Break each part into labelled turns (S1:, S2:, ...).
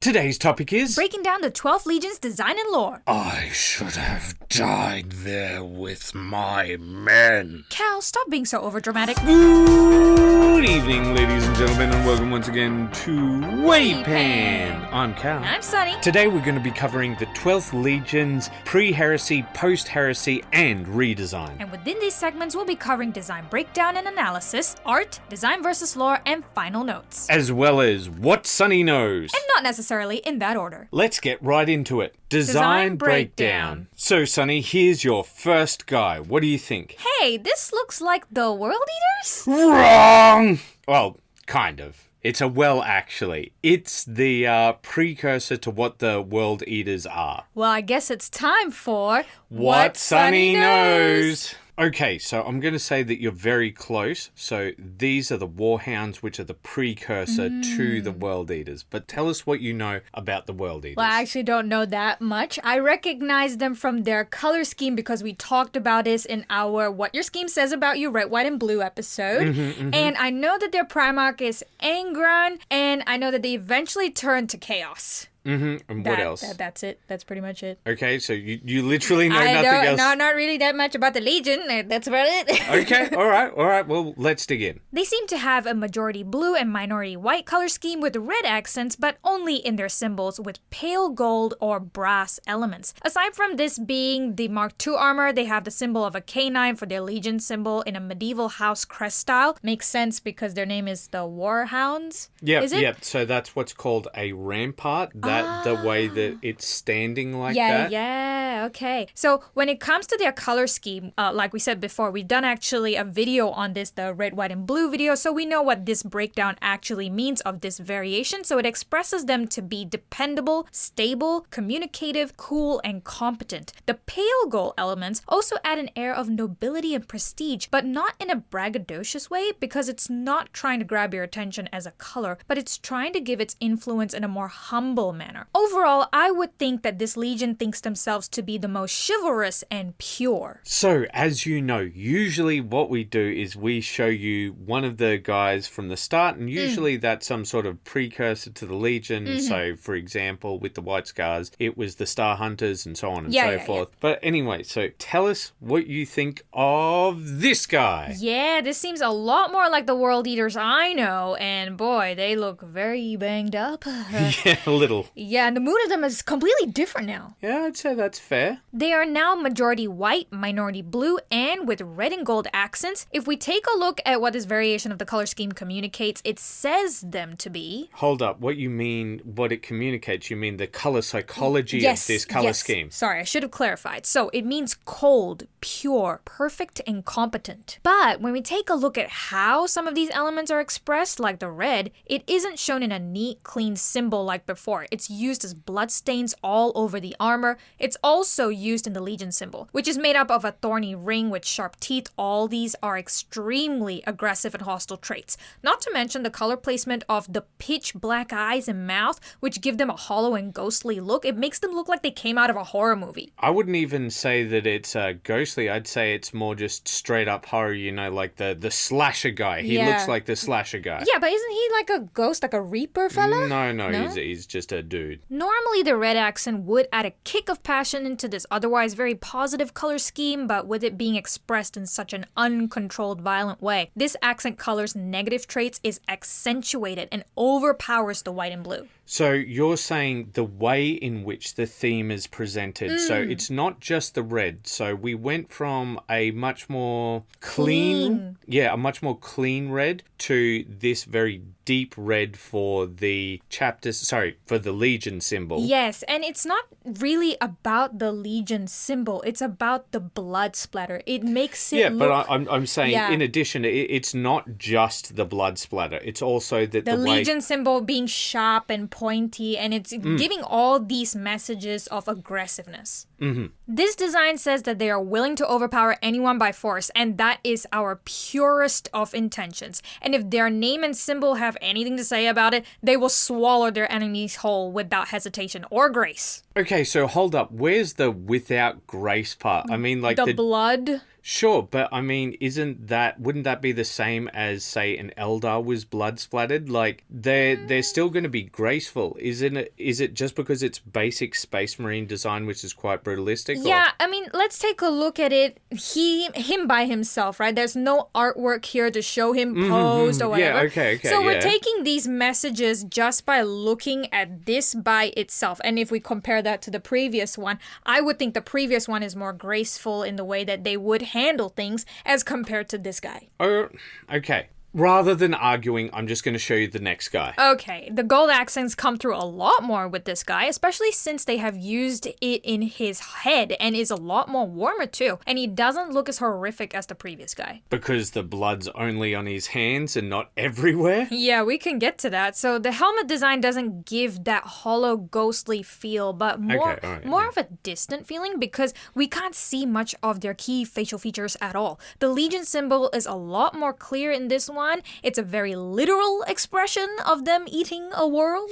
S1: Today's topic is...
S2: breaking down the 12th Legion's design and lore.
S1: I should have died there with my men.
S2: Cal, stop being so overdramatic.
S1: Good evening, ladies and gentlemen, and welcome once again to WAYPN. I'm Cal.
S2: And I'm Sunny.
S1: Today we're going to be covering the 12th Legion's pre-heresy, post-heresy, and redesign.
S2: And within these segments, we'll be covering design breakdown and analysis, art, design versus lore, and final notes.
S1: As well as what Sunny knows.
S2: And not necessarily in that order.
S1: Let's get right into it. Design breakdown. So, Sunny, here's your first guy. What do you think?
S2: Hey, this looks like the World Eaters?
S1: Wrong! Well, kind of. It's a well, actually. It's the precursor to what the World Eaters are.
S2: Well, I guess it's time for...
S1: What Sunny knows! Okay, so I'm going to say that you're very close. So these are the Warhounds, which are the precursor to the World Eaters. But tell us what you know about the World Eaters.
S2: Well, I actually don't know that much. I recognize them from their color scheme because we talked about this in our What Your Scheme Says About You Red, White, and Blue episode. And I know that their Primarch is Angron, and I know that they eventually turn to Chaos.
S1: And what else?
S2: That's it. That's pretty much it.
S1: Okay, so you literally know nothing else.
S2: No, not really that much about the Legion. That's about it.
S1: Okay, all right. Well, let's dig in.
S2: They seem to have a majority blue and minority white color scheme with red accents, but only in their symbols with pale gold or brass elements. Aside from this being the Mark II armor, they have the symbol of a canine for their Legion symbol in a medieval house crest style. Makes sense because their name is the Warhounds.
S1: Yep. So that's what's called a rampart. The way that it's standing like that.
S2: Yeah, okay. So when it comes to their color scheme, like we said before, we've done actually a video on this, the red, white, and blue video, so we know what this breakdown actually means of this variation. So it expresses them to be dependable, stable, communicative, cool, and competent. The pale gold elements also add an air of nobility and prestige, but not in a braggadocious way because it's not trying to grab your attention as a color, but it's trying to give its influence in a more humble manner. Overall, I would think that this Legion thinks themselves to be the most chivalrous and pure.
S1: So, as you know, usually what we do is we show you one of the guys from the start, and usually that's some sort of precursor to the Legion. So, for example, with the White Scars, it was the Star Hunters and so on and so forth. Yeah. But anyway, so tell us what you think of this guy.
S2: Yeah, this seems a lot more like the World Eaters I know, and boy, they look very banged up.
S1: Yeah, a little.
S2: Yeah, and the mood of them is completely different now.
S1: Yeah, I'd say that's fair.
S2: They are now majority white, minority blue, and with red and gold accents. If we take a look at what this variation of the color scheme communicates, it says them to be...
S1: Hold up, what you mean, what it communicates, you mean the color psychology of this color scheme.
S2: Sorry, I should have clarified. So it means cold, pure, perfect, and competent. But when we take a look at how some of these elements are expressed, like the red, it isn't shown in a neat, clean symbol like before. It's used as bloodstains all over the armor. It's also used in the Legion symbol, which is made up of a thorny ring with sharp teeth. All these are extremely aggressive and hostile traits. Not to mention the color placement of the pitch black eyes and mouth, which give them a hollow and ghostly look. It makes them look like they came out of a horror movie.
S1: I wouldn't even say that it's ghostly. I'd say it's more just straight up horror, you know, like the slasher guy. He looks like the slasher guy.
S2: Yeah, but isn't he like a ghost, like a reaper fella?
S1: No? He's just a dude.
S2: Normally, the red accent would add a kick of passion into this otherwise very positive color scheme, but with it being expressed in such an uncontrolled, violent way, this accent color's negative traits is accentuated and overpowers the white and blue.
S1: So you're saying the way in which the theme is presented. So it's not just the red. So we went from a much more clean. A much more clean red to this very deep red for the for the Legion symbol.
S2: Yes, and it's not really about the Legion symbol. It's about the blood splatter. It makes it look...
S1: but I'm saying in addition, it's not just the blood splatter. It's also that
S2: the Legion symbol being sharp and pointy, and it's giving all these messages of aggressiveness. This design says that they are willing to overpower anyone by force, and that is our purest of intentions. And if their name and symbol have anything to say about it, they will swallow their enemies whole without hesitation or grace.
S1: Okay, so hold up. Where's the without grace part? I mean, like
S2: the blood.
S1: Sure, but I mean, wouldn't that be the same as, say, an Eldar was blood splattered? Like, they're still going to be graceful. Is it just because it's basic Space Marine design, which is quite brutalistic?
S2: Yeah, I mean, let's take a look at it. Him by himself, right? There's no artwork here to show him posed or whatever.
S1: Yeah, okay,
S2: so we're taking these messages just by looking at this by itself. And if we compare that to the previous one, I would think the previous one is more graceful in the way that they would handle things as compared to this guy.
S1: Oh, okay. Rather than arguing, I'm just going to show you the next guy.
S2: Okay, the gold accents come through a lot more with this guy, especially since they have used it in his head and is a lot more warmer too. And he doesn't look as horrific as the previous guy.
S1: Because the blood's only on his hands and not everywhere?
S2: Yeah, we can get to that. So the helmet design doesn't give that hollow, ghostly feel, but more of a distant feeling because we can't see much of their key facial features at all. The Legion symbol is a lot more clear in this one. It's a very literal expression of them eating a world.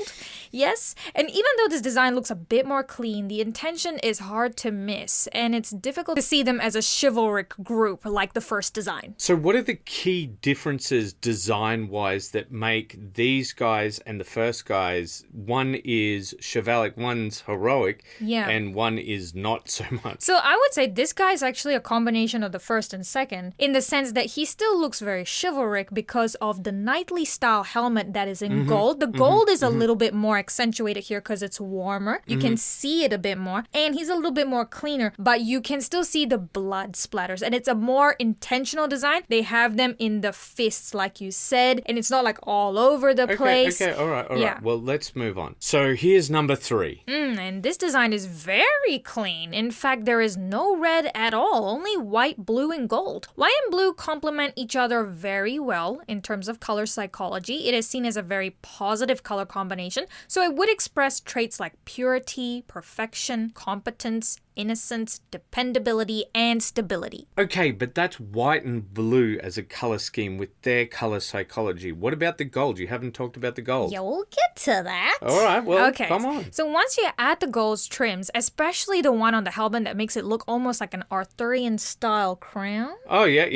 S2: Yes, and even though this design looks a bit more clean, the intention is hard to miss, and it's difficult to see them as a chivalric group like the first design.
S1: So what are the key differences design-wise that make these guys and the first guys, one is chivalric, one's heroic, and one is not so much?
S2: So I would say this guy is actually a combination of the first and second, in the sense that he still looks very chivalric because of the knightly style helmet that is in gold. The gold is a little bit more accentuated here because it's warmer. You can see it a bit more, and he's a little bit more cleaner, but you can still see the blood splatters, and it's a more intentional design. They have them in the fists, like you said, and it's not like all over the place.
S1: Okay, all right. Well, let's move on. So here's number 3.
S2: And this design is very clean. In fact, there is no red at all, only white, blue, and gold. White and blue complement each other very well in terms of color psychology. It is seen as a very positive color combination, so it would express traits like purity, perfection, competence, innocence, dependability, and stability.
S1: Okay, but that's white and blue as a color scheme with their color psychology. What about the gold? You haven't talked about the gold.
S2: Yeah, we'll get to that.
S1: All right, well, come on.
S2: So once you add the gold trims, especially the one on the helmet that makes it look almost like an Arthurian-style crown.
S1: Oh, yeah.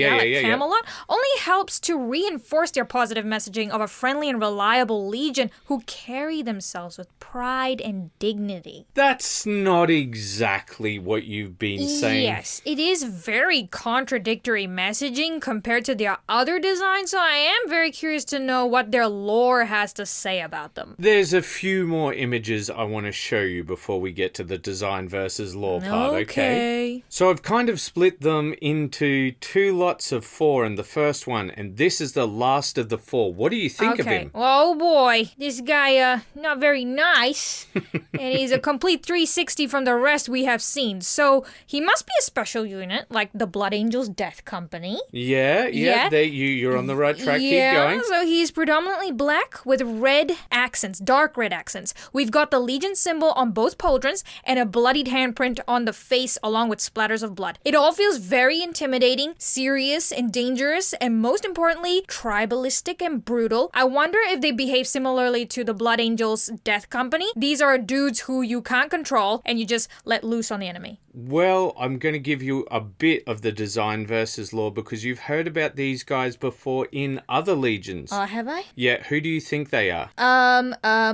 S2: Camelot, only helps to reinforce their positive messaging of a friendly and reliable legion who carry themselves with pride and dignity.
S1: That's not exactly what you've been saying.
S2: Yes, it is very contradictory messaging compared to their other designs, so I am very curious to know what their lore has to say about them.
S1: There's a few more images I want to show you before we get to the design versus lore part, okay? So I've kind of split them into 2 lots of 4 in the first one, and this is the last of the 4. What do you think of him?
S2: Oh boy, this guy, not very nice, and he's a complete 360 from the rest we have seen. So he must be a special unit, like the Blood Angels Death Company.
S1: Yeah. You're on the right track. Keep going.
S2: So he's predominantly black with red accents, dark red accents. We've got the Legion symbol on both pauldrons and a bloodied handprint on the face along with splatters of blood. It all feels very intimidating, serious, and dangerous, and most importantly, tribalistic and brutal. I wonder if they behave similarly to the Blood Angels Death Company. These are dudes who you can't control and you just let loose on the enemy.
S1: Well, I'm going to give you a bit of the design versus lore because you've heard about these guys before in other legions.
S2: Have I?
S1: Yeah, who do you think they are?
S2: I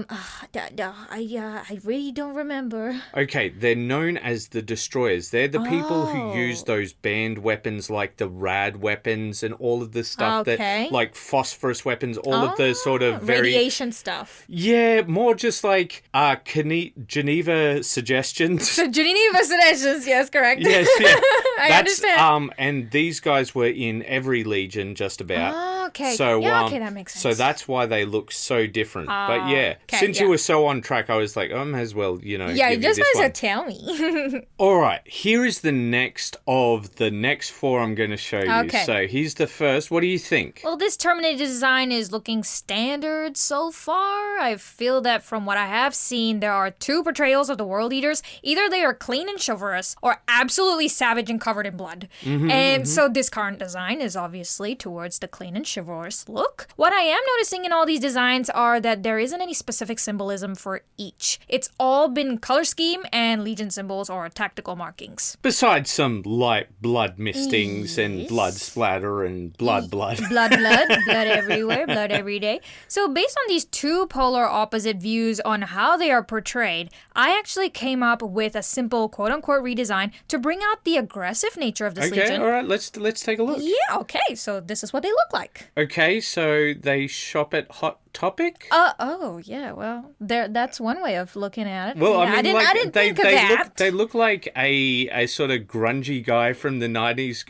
S2: really don't remember.
S1: Okay, they're known as the Destroyers. They're the people who use those banned weapons like the rad weapons and all of the stuff that, like phosphorus weapons, all of the sort of very...
S2: radiation stuff.
S1: Yeah, more just like Geneva suggestions.
S2: So Geneva suggestions, yes, correct.
S1: Yes, yeah.
S2: I understand.
S1: And these guys were in every legion just about.
S2: Okay.
S1: So,
S2: that makes sense.
S1: So that's why they look so different. But yeah, since you were so on track, I was like, I may as well,
S2: Yeah,
S1: give
S2: just
S1: you this
S2: might as well
S1: one.
S2: tell me.
S1: All right, here is the next of the next 4 I'm going to show you.
S2: Okay.
S1: So here's the first. What do you think?
S2: Well, this Terminator design is looking standard so far. I feel that from what I have seen, there are 2 portrayals of the world eaters. Either they are clean and chivalrous, or absolutely savage and covered in blood. So this current design is obviously towards the clean and chivalrous. chivalrous look. What I am noticing in all these designs are that there isn't any specific symbolism for each. It's all been color scheme and Legion symbols or tactical markings.
S1: Besides some light blood mistings and blood splatter and blood.
S2: Blood everywhere, blood every day. So based on these two polar opposite views on how they are portrayed, I actually came up with a simple quote-unquote redesign to bring out the aggressive nature of this Legion.
S1: Okay, all right, let's take a look.
S2: Yeah, okay, so this is what they look like.
S1: Okay, so they shop at Hot Topic?
S2: Yeah, well, that's one way of looking at it.
S1: Well,
S2: yeah,
S1: I mean,
S2: I didn't think of that.
S1: They look like a sort of grungy guy from the 90s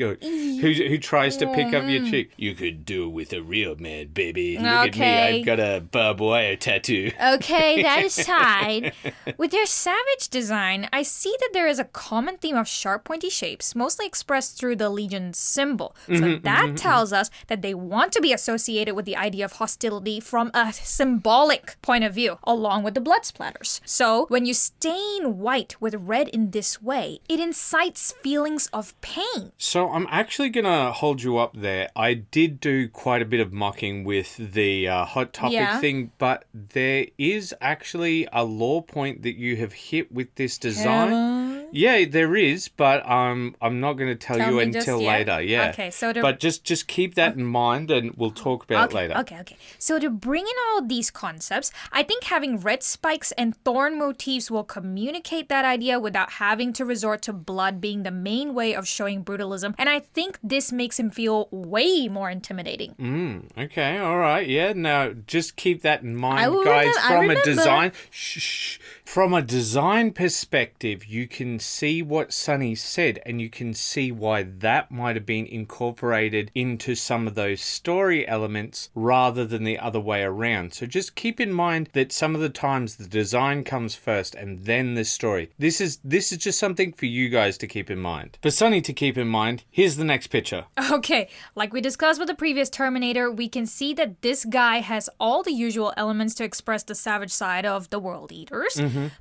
S1: who tries to pick up your cheek. You could do it with a real man, baby. Look at me, I've got a barbed wire tattoo.
S2: Okay, that aside, with their savage design, I see that there is a common theme of sharp, pointy shapes, mostly expressed through the Legion symbol. So that tells us that they want to be associated with the idea of hostility from a symbolic point of view, along with the blood splatters. So when you stain white with red in this way, it incites feelings of pain.
S1: So I'm actually going to hold you up there. I did do quite a bit of mocking with the Hot Topic thing, but there is actually a lore point that you have hit with this design. Yeah, there is, but I'm not going to tell you until later. Yeah.
S2: Okay, so
S1: but just keep that in mind, and we'll talk about it later.
S2: Okay. So to bring in all these concepts, I think having red spikes and thorn motifs will communicate that idea without having to resort to blood being the main way of showing brutalism, and I think this makes him feel way more intimidating.
S1: Okay, all right, yeah. Now just keep that in mind, From a design perspective, you can see what Sunny said, and you can see why that might have been incorporated into some of those story elements rather than the other way around. So just keep in mind that some of the times the design comes first and then the story. This is just something for you guys to keep in mind. For Sunny to keep in mind, here's the next picture.
S2: Okay, like we discussed with the previous Terminator, we can see that this guy has all the usual elements to express the savage side of the World Eaters.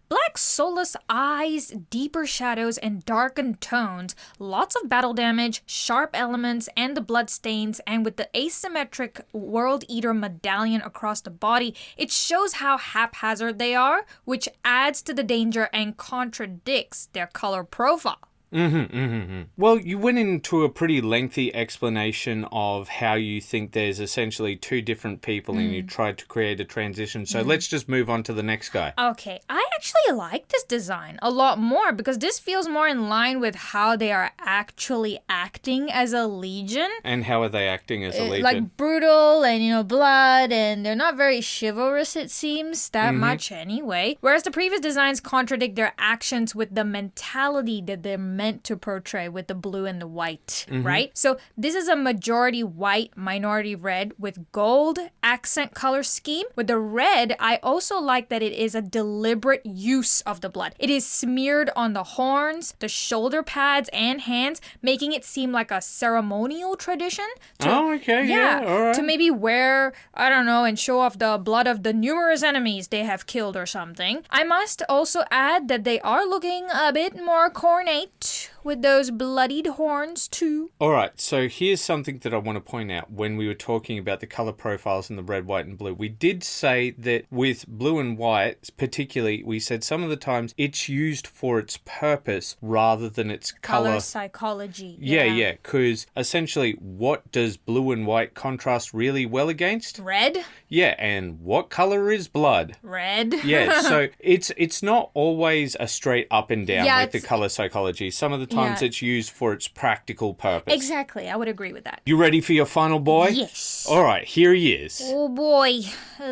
S2: Black soulless eyes, deeper shadows, and darkened tones, lots of battle damage, sharp elements, and the blood stains, and with the asymmetric World Eater medallion across the body, it shows how haphazard they are, which adds to the danger and contradicts their color profile.
S1: Well, you went into a pretty lengthy explanation of how you think there's essentially two different people and you tried to create a transition. So let's just move on to the next guy.
S2: Okay, I actually like this design a lot more because this feels more in line with how they are actually acting as a Legion.
S1: And how are they acting as a Legion?
S2: Like brutal and, blood, and they're not very chivalrous, it seems, that much anyway. Whereas the previous designs contradict their actions with the mentality that they're meant to portray with the blue and the white, right? So this is a majority white, minority red with gold accent color scheme. With the red, I also like that it is a deliberate use of the blood. It is smeared on the horns, the shoulder pads, and hands, making it seem like a ceremonial tradition.
S1: All right.
S2: To maybe wear, I don't know, and show off the blood of the numerous enemies they have killed or something. I must also add that they are looking a bit more cornate with those bloodied horns too.
S1: All right, so here's something that I want to point out. When we were talking about the color profiles in the red, white, and blue, we did say that with blue and white, particularly, we said some of the times it's used for its purpose rather than its color
S2: psychology.
S1: Yeah, because essentially, what does blue and white contrast really well against?
S2: Red.
S1: Yeah, and what color is blood?
S2: Red.
S1: Yeah, so it's not always a straight up and down with the color psychology. Some of the times it's used for its practical purpose.
S2: Exactly, I would agree with that.
S1: You ready for your final boy?
S2: Yes.
S1: All right, here he is.
S2: Oh boy,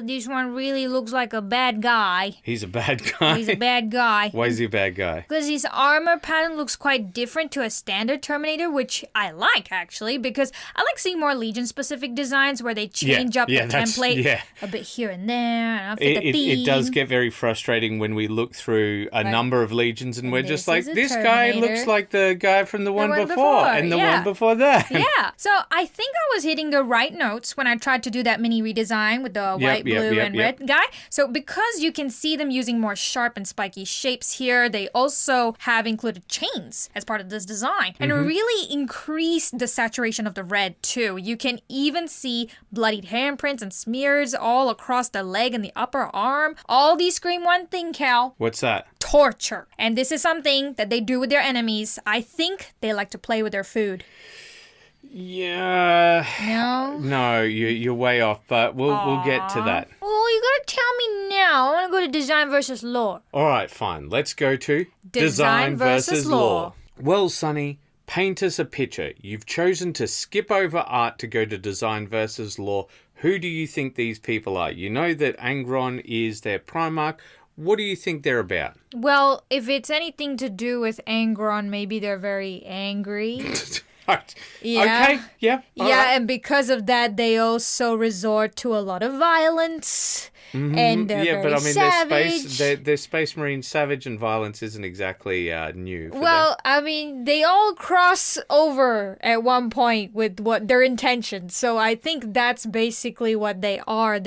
S2: this one really looks like a bad guy.
S1: He's a bad guy?
S2: He's a bad guy.
S1: Why is he a bad guy?
S2: Because his armor pattern looks quite different to a standard Terminator, which I like, actually, because I like seeing more Legion-specific designs where they change up the template a bit here and there, and fit the theme.
S1: It does get very frustrating when we look through a number of Legions and we're just like, this guy looks like the guy from the one
S2: one
S1: before
S2: before,
S1: and the
S2: yeah.
S1: one before that.
S2: Yeah, so I think I was hitting the right notes when I tried to do that mini redesign with the white, blue, and red guy. So because you can see them using more sharp and spiky shapes here, they also have included chains as part of this design and really increase the saturation of the red too. You can even see bloodied handprints and smears all across the leg and the upper arm. All these scream one thing, Cal.
S1: What's that?
S2: Torture. And this is something that they do with their enemies. I think they like to play with their food.
S1: Yeah.
S2: No?
S1: No, you're way off, but we'll get to that.
S2: Well, you gotta tell me now. I want to go to design versus lore.
S1: All right, fine. Let's go to
S2: Design versus lore.
S1: Well, Sonny, paint us a picture. You've chosen to skip over art to go to design versus lore. Who do you think these people are? You know that Angron is their Primarch. What do you think they're about?
S2: Well, if it's anything to do with Angron, maybe they're very angry.
S1: Yeah. Okay, yeah.
S2: Right. And because of that, they also resort to a lot of violence. And they're very savage.
S1: Their Space Marine savage and violence isn't exactly new for
S2: them. I mean, they all cross over at one point with what their intentions. So I think that's basically what they are.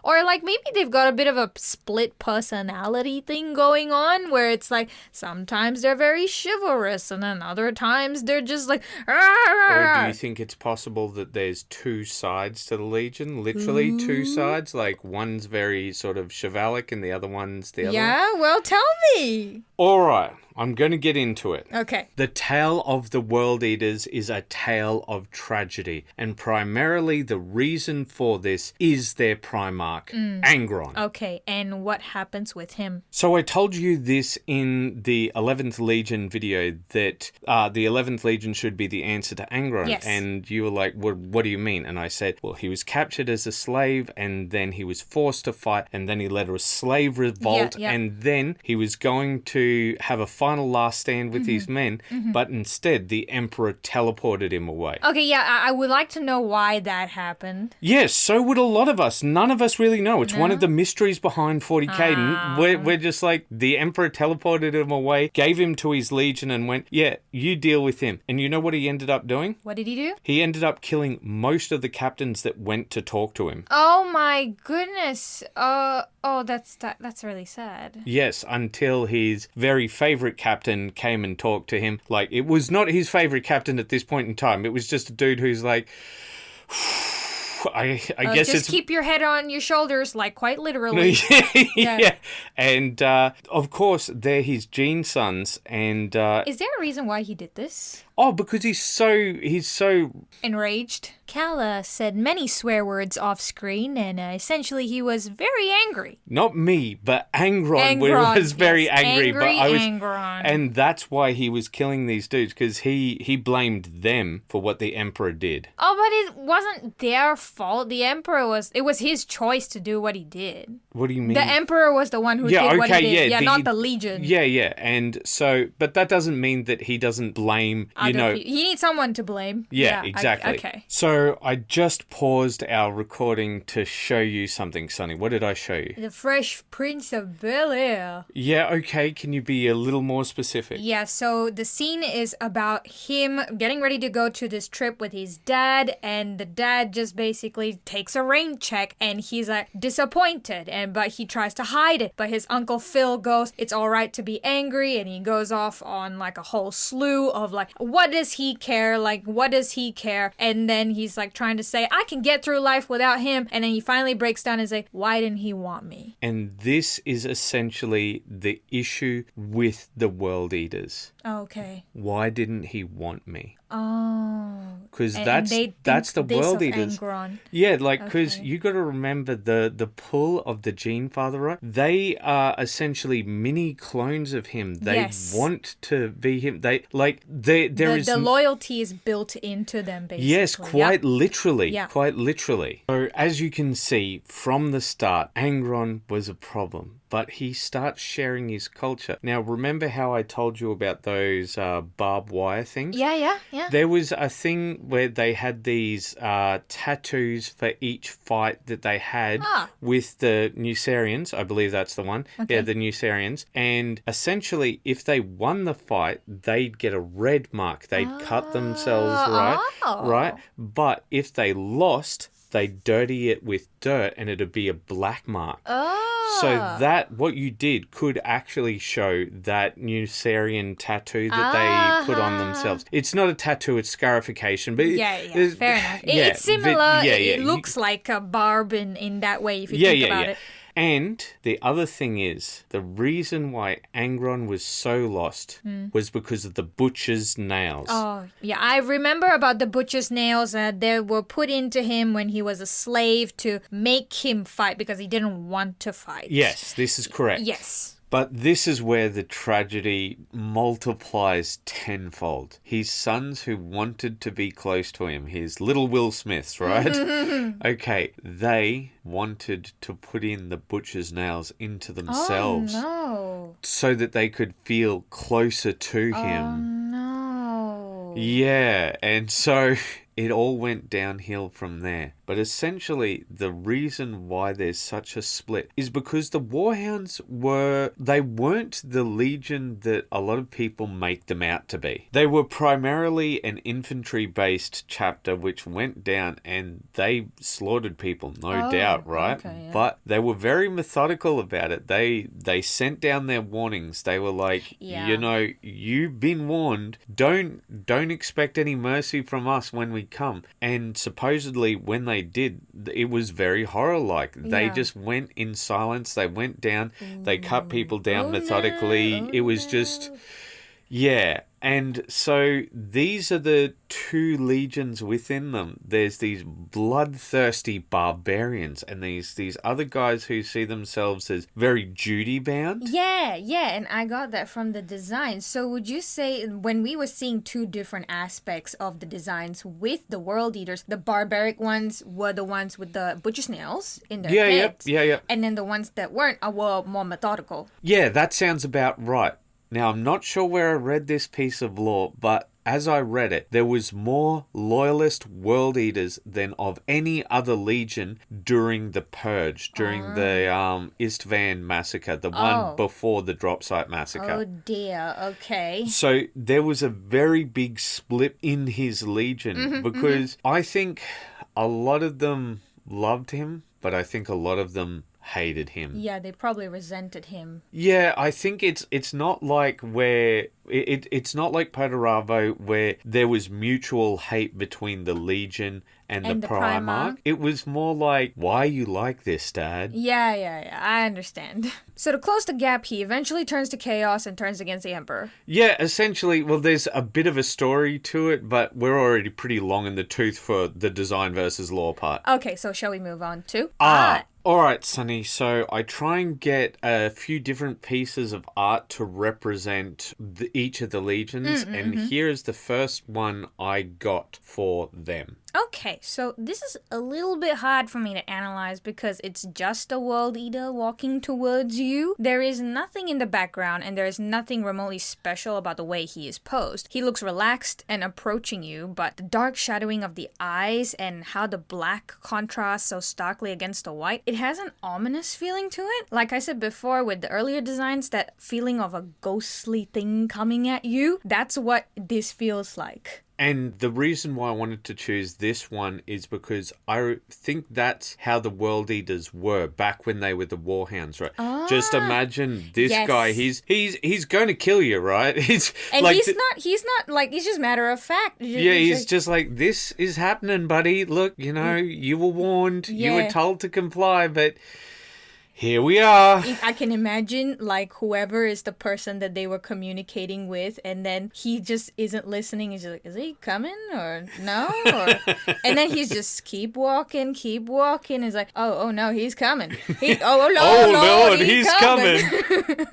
S2: Or like maybe they've got a bit of a split personality thing going on where it's like sometimes they're very chivalrous and then other times they're just like...
S1: Or do you think it's possible that there's two sides to the Legion? Literally two sides? Like one's very sort of chivalric and the other one's the other one?
S2: Yeah, well, tell me.
S1: All right, I'm going to get into it.
S2: Okay.
S1: The tale of the World Eaters is a tale of tragedy, and primarily the reason for this is their Primarch, Angron.
S2: Okay, and what happens with him?
S1: So I told you this in the 11th Legion video, that the 11th Legion should be the answer to Angron.
S2: Yes.
S1: And you were like, what do you mean? And I said, well, he was captured as a slave, and then he was forced to fight, and then he led a slave revolt, and then he was going to have a final last stand with his men, but instead the Emperor teleported him away.
S2: Okay, yeah, I would like to know why that happened.
S1: Yes, so would a lot of us. None of us really know. It's one of the mysteries behind 40k. We're just like, the Emperor teleported him away, gave him to his Legion and went, yeah, you deal with him. And you know what he ended up doing?
S2: What did he do?
S1: He ended up killing most of the captains that went to talk to him.
S2: Oh my goodness. That's really sad.
S1: Yes, until his very favourite captain came and talked to him. Like, it was not his favourite captain at this point in time. It was just a dude who's like... I guess
S2: just
S1: it's...
S2: keep your head on your shoulders, like quite literally.
S1: Yeah. And, of course, they're his gene sons, and...
S2: Is there a reason why he did this?
S1: Oh, because he's so...
S2: Enraged. Kala said many swear words off screen, and essentially he was very angry.
S1: Not me, but Angron was very angry.
S2: Angron.
S1: And that's why he was killing these dudes, because he blamed them for what the Emperor did.
S2: Oh, but it wasn't their fault. It was his choice to do what he did.
S1: What do you mean?
S2: The Emperor was the one who did what he did. Not the Legion.
S1: Yeah. And so, but that doesn't mean that he doesn't blame,
S2: He needs someone to blame.
S1: Yeah, exactly.
S2: Okay.
S1: So I just paused our recording to show you something, Sonny. What did I show you?
S2: The Fresh Prince of Bel-Air.
S1: Yeah, okay. Can you be a little more specific?
S2: Yeah, so the scene is about him getting ready to go to this trip with his dad, and the dad just basically takes a rain check, and he's like disappointed, but he tries to hide it. But his Uncle Phil goes, it's all right to be angry, and he goes off on like a whole slew of like, what does he care? Like, what does he care? And then he's like trying to say, I can get through life without him. And then he finally breaks down and say, why didn't he want me?
S1: And this is essentially the issue with the World Eaters.
S2: Okay.
S1: Why didn't he want me?
S2: Oh.
S1: Because that's the World Eaters.
S2: Angron.
S1: Yeah, like, because you got to remember the pull of the Gene Father, right? They are essentially mini clones of him. They want to be him. The
S2: loyalty is built into them, basically.
S1: Yes, quite literally. Yeah. Quite literally. So, as you can see from the start, Angron was a problem. but he starts sharing his culture. Now, remember how I told you about those barbed wire things?
S2: Yeah.
S1: There was a thing where they had these tattoos for each fight that they had with the Nucerians. I believe that's the one.
S2: Okay.
S1: Yeah, the Nucerians. And essentially, if they won the fight, they'd get a red mark. They'd cut themselves, right? But if they lost, they'd dirty it with dirt and it'd be a black mark. So that, what you did, could actually show that Nucerian tattoo that they put on themselves. It's not a tattoo, it's scarification. But
S2: fair enough. It's similar. It looks like a barb in that way if you think about it.
S1: And the other thing is, the reason why Angron was so lost was because of the butcher's nails.
S2: Oh, yeah. I remember about the butcher's nails that they were put into him when he was a slave to make him fight because he didn't want to fight.
S1: Yes, this is correct.
S2: Yes.
S1: But this is where the tragedy multiplies tenfold. His sons who wanted to be close to him, his little Will Smiths, right? Okay, they wanted to put in the butcher's nails into themselves.
S2: Oh, no.
S1: So that they could feel closer to him.
S2: Oh, no.
S1: Yeah, and so it all went downhill from there. But essentially, the reason why there's such a split is because the Warhounds weren't the legion that a lot of people make them out to be. They were primarily an infantry-based chapter which went down and they slaughtered people, no doubt, right?
S2: Okay, yeah.
S1: But they were very methodical about it. They sent down their warnings. They were like, you know, you've been warned. Don't expect any mercy from us when we come. And supposedly when they did, it was very horror-like. They just went in silence. They went down. They cut people down methodically. It was just... Yeah, and so these are the two legions within them. There's these bloodthirsty barbarians and these other guys who see themselves as very duty-bound.
S2: Yeah, and I got that from the design. So would you say when we were seeing two different aspects of the designs with the World Eaters, the barbaric ones were the ones with the butcher's nails in their heads?
S1: Yeah.
S2: And then the ones that weren't were more methodical.
S1: Yeah, that sounds about right. Now, I'm not sure where I read this piece of lore, but as I read it, there was more loyalist World Eaters than of any other legion during the Purge, during the Istvan massacre, the one before the drop site massacre.
S2: Oh dear, okay.
S1: So there was a very big split in his legion because I think a lot of them loved him, but I think a lot of them hated him.
S2: Yeah, they probably resented him.
S1: Yeah, I think it's not like where it's not like Podaravo where there was mutual hate between the Legion and the Primarch. It was more like, why you like this, Dad?
S2: Yeah, I understand. So to close the gap, he eventually turns to chaos and turns against the Emperor.
S1: Yeah, essentially, well, there's a bit of a story to it, but we're already pretty long in the tooth for the design versus lore part.
S2: Okay, so shall we move on to
S1: art? All right, Sunny. So I try and get a few different pieces of art to represent each of the legions, and here is the first one I got for them.
S2: Okay, so this is a little bit hard for me to analyze because it's just a World Eater walking towards you. There is nothing in the background and there is nothing remotely special about the way he is posed. He looks relaxed and approaching you, but the dark shadowing of the eyes and how the black contrasts so starkly against the white, it has an ominous feeling to it. Like I said before with the earlier designs, that feeling of a ghostly thing coming at you, that's what this feels like.
S1: And the reason why I wanted to choose this one is because I think that's how the World Eaters were back when they were the Warhounds, right? Just imagine this guy. He's going to kill you, right? He's
S2: just matter of fact.
S1: He's just like, this is happening, buddy. Look, you were warned. You were told to comply, but here we are.
S2: I can imagine, like, whoever is the person that they were communicating with, and then he just isn't listening. He's just like, is he coming or no? And then he's just keep walking. He's like, oh no, he's coming. Oh Lord, he's coming.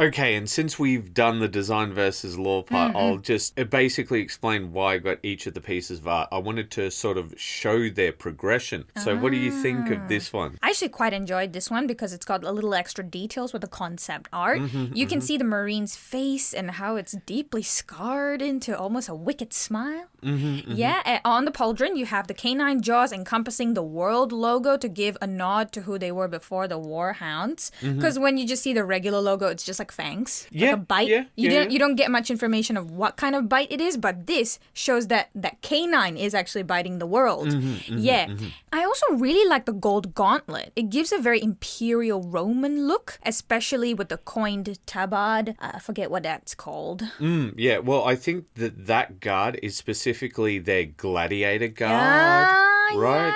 S1: Okay, and since we've done the design versus lore part, I'll just basically explain why I got each of the pieces of art. I wanted to sort of show their progression. So what do you think of this one?
S2: I actually quite enjoyed this one because it's got a little extra details with the concept art. You can see the Marine's face and how it's deeply scarred into almost a wicked smile. Yeah, and on the pauldron, you have the canine jaws encompassing the world logo to give a nod to who they were before, the Warhounds. Because when you just see the regular logo, it's just like fangs, like a bite. You don't get much information of what kind of bite it is, but this shows that that canine is actually biting the world. I also really like the gold gauntlet. It gives a very imperial Roman look, especially with the coined tabard. I forget what that's called.
S1: Yeah, well, I think that guard is specifically their gladiator guard, right?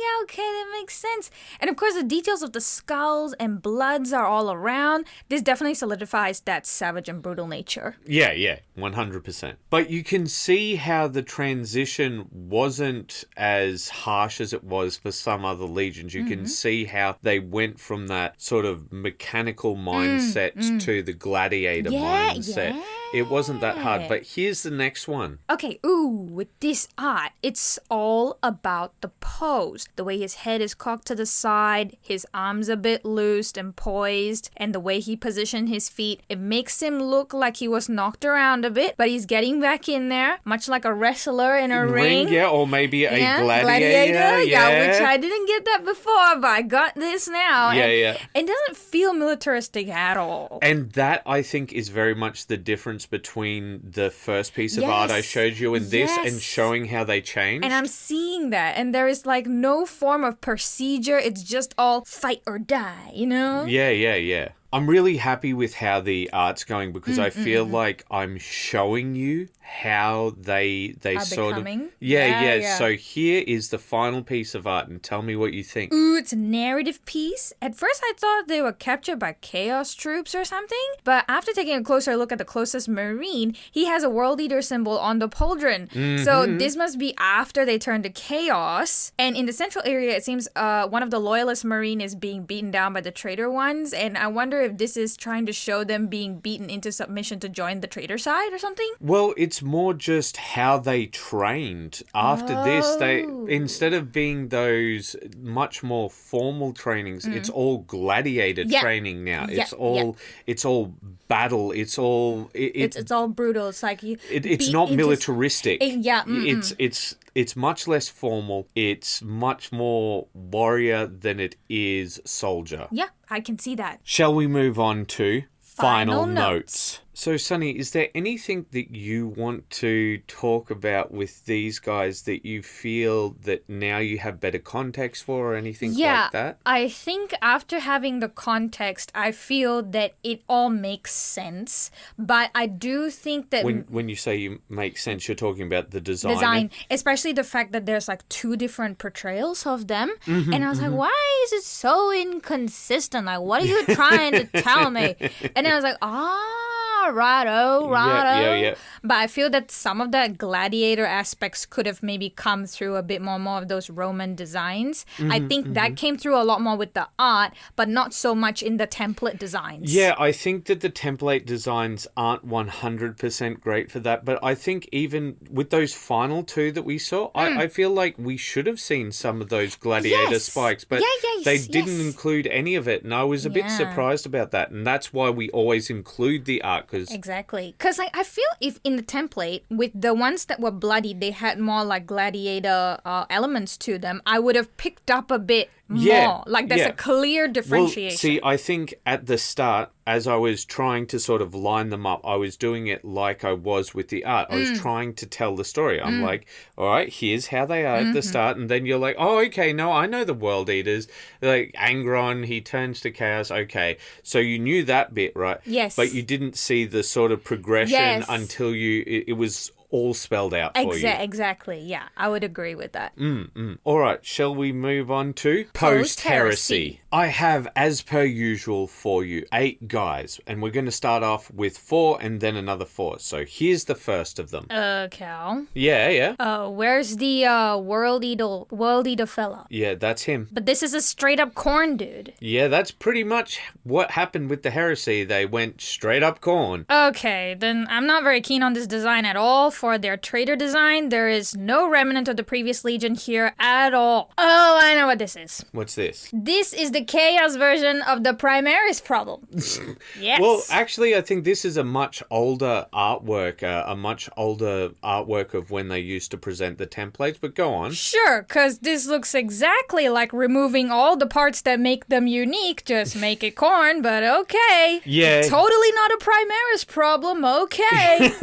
S2: Yeah, okay, that makes sense. And of course, the details of the skulls and bloods are all around. This definitely solidifies that savage and brutal nature.
S1: Yeah, 100%. But you can see how the transition wasn't as harsh as it was for some other legions. You can see how they went from that sort of mechanical mindset to the gladiator mindset.
S2: Yeah.
S1: It wasn't that hard. But here's the next one.
S2: Okay, with this art, it's all about the pose. The way his head is cocked to the side, his arms a bit loosed and poised, and the way he positioned his feet. It makes him look like he was knocked around a bit, but he's getting back in there, much like a wrestler in a ring.
S1: Yeah, or maybe a gladiator.
S2: Yeah, which I didn't get that before, but I got this now.
S1: Yeah.
S2: It doesn't feel militaristic at all.
S1: And that, I think, is very much the difference between the first piece of art I showed you and this, and showing how they changed.
S2: And I'm seeing that. And there is like no form of procedure. It's just all fight or die, you know?
S1: Yeah. I'm really happy with how the art's going because I feel like I'm showing you how they
S2: Are
S1: sort
S2: becoming?
S1: of... Yeah. So here is the final piece of art and tell me what you think.
S2: Ooh, it's a narrative piece. At first I thought they were captured by Chaos troops or something, but after taking a closer look at the closest Marine, he has a World Eater symbol on the pauldron. So this must be after they turned to Chaos. And in the central area, it seems one of the Loyalist Marine is being beaten down by the traitor ones, and I wonder if this is trying to show them being beaten into submission to join the traitor side or something?
S1: Well, it's more just how they trained. After this, they, instead of being those much more formal trainings, it's all gladiator training now. It's all battle. It's all
S2: it's all brutal. It's like
S1: it's not militaristic. It's much less formal. It's much more warrior than it is soldier.
S2: Yeah, I can see that.
S1: Shall we move on to final notes? So, Sunny, is there anything that you want to talk about with these guys that you feel that now you have better context for or anything like that?
S2: I think after having the context, I feel that it all makes sense. But I do think that...
S1: When you say you make sense, you're talking about the design.
S2: Especially the fact that there's like two different portrayals of them. And I was like, why is it so inconsistent? Like, what are you trying to tell me? And I was like, righto.
S1: Yeah.
S2: But I feel that some of the gladiator aspects could have maybe come through a bit more of those Roman designs. I think that came through a lot more with the art, but not so much in the template designs.
S1: Yeah, I think that the template designs aren't 100% great for that, but I think even with those final two that we saw, I feel like we should have seen some of those gladiator spikes, but they didn't include any of it, and I was a bit surprised about that, and that's why we always include the art.
S2: Exactly. Because I feel if in the template, with the ones that were bloody, they had more like gladiator elements to them, I would have picked up a bit more. Like there's a clear differentiation.
S1: Well, see, I think at the start, as I was trying to sort of line them up, I was doing it like I was with the art. I was trying to tell the story. I'm like, all right, here's how they are at the start. And then you're like, oh, okay, no, I know the World Eaters. Like Angron, he turns to Chaos. Okay. So you knew that bit, right?
S2: Yes.
S1: But you didn't see the sort of progression until it was all spelled out for you.
S2: Exactly. Yeah, I would agree with that.
S1: All right, shall we move on to
S2: Post-Heresy?
S1: I have, as per usual, for you 8 guys, and we're going to start off with 4 and then another 4. So here's the first of them.
S2: Cal.
S1: Yeah.
S2: Where's the world eater fella?
S1: Yeah, that's him.
S2: But this is a straight up corn dude.
S1: Yeah, that's pretty much what happened with the Heresy. They went straight up corn.
S2: Okay, then I'm not very keen on this design at all. For their trader design, there is no remnant of the previous Legion here at all. Oh, I know what this is.
S1: What's this?
S2: This is the Chaos version of the Preheresy problem. Yes.
S1: Well, actually, I think this is a much older artwork, of when they used to present the templates, but go on.
S2: Sure, because this looks exactly like removing all the parts that make them unique, just make it corn, but okay.
S1: Yeah.
S2: Totally not a Preheresy problem, okay.